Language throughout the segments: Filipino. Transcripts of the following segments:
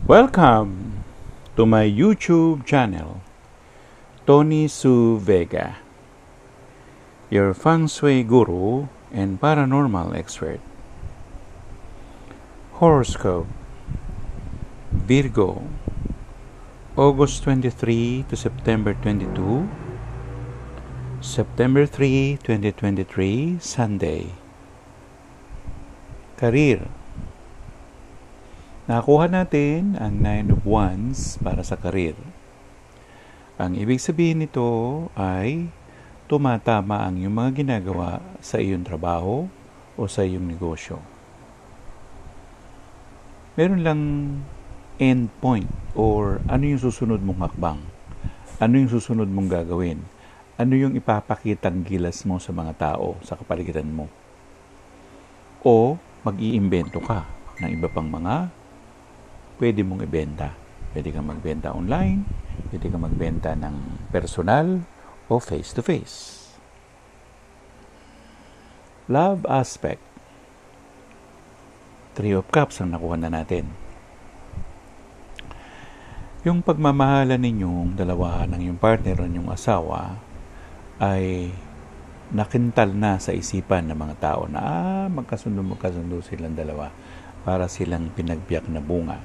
Welcome to my YouTube channel, Tony Su Vega, your feng shui guru and paranormal expert. Horoscope: Virgo, August 23 to September 22, September 3, 2023, Sunday. Career: nakuha natin ang 9 of Wands para sa karir. Ang ibig sabihin nito ay tumatama ang iyong mga ginagawa sa iyong trabaho o sa iyong negosyo. Meron lang end point or ano yung susunod mong hakbang. Ano yung susunod mong gagawin. Ano yung ipapakitang gilas mo sa mga tao sa kapaligiran mo. O mag-iimbento ka ng iba pang mga pwede mong ibenta. Pwede kang magbenta online, pwede kang magbenta ng personal o face-to-face. Love aspect. 3 of Cups ang nakuha na natin. Yung pagmamahalan ninyong dalawa ng yung partner o yung asawa ay nakintal na sa isipan ng mga tao na magkasundo silang dalawa para silang pinagbiyak na bunga.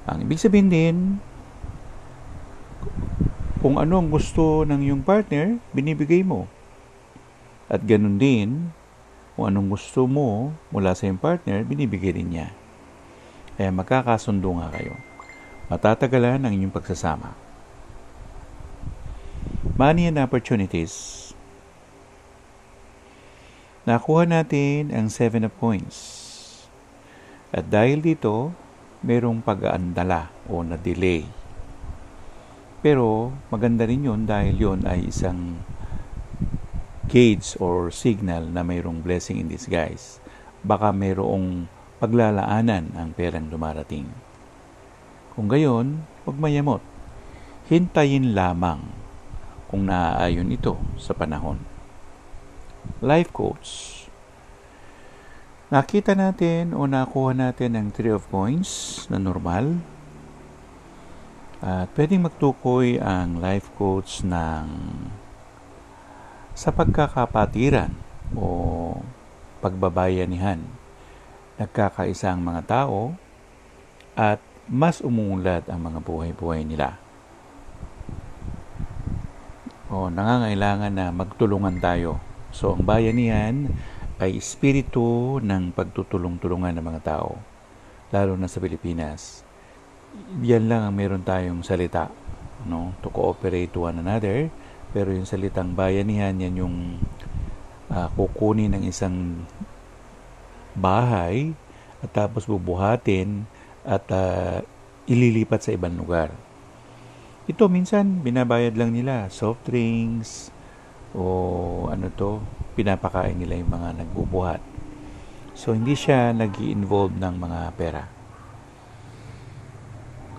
Ang ibig sabihin din, kung ano ang gusto ng iyong partner, binibigay mo. At ganun din, kung anong gusto mo mula sa iyong partner, binibigay din niya. Kaya magkakasundo nga kayo. Matatagalan ang inyong pagsasama. Money and opportunities. Nakuha natin ang 7 of Coins. At dahil dito, merong pag-aandala o na-delay. Pero maganda rin yun dahil yun ay isang gauge or signal na mayroong blessing in disguise. Baka mayroong paglalaanan ang perang dumarating. Kung gayon, huwag mayamot. Hintayin lamang kung naaayon ito sa panahon. Life coach. Nakita natin o nakuha natin ang 3 of Coins na normal. At pwedeng magtukoy ang life coach sa pagkakapatiran o pagbabayanihan. Nagkakaisa ang mga tao at mas umuunlad ang mga buhay-buhay nila. O nangangailangan na magtulungan tayo. So ang bayanihan ay espiritu ng pagtutulong-tulungan ng mga tao, lalo na sa Pilipinas. Yan lang ang meron tayong salita, no? To cooperate to one another, pero yung salitang bayanihan, yan yung kukunin ng isang bahay at tapos bubuhatin at ililipat sa ibang lugar. Ito minsan binabayad lang nila, soft drinks o pinapakain nila yung mga nagbubuhat. So, hindi siya nag-i-involve ng mga pera.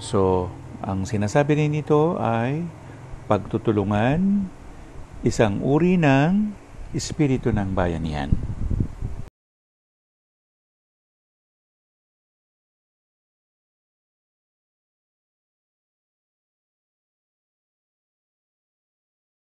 So, ang sinasabi rin nito ay pagtutulungan, isang uri ng espiritu ng bayanihan.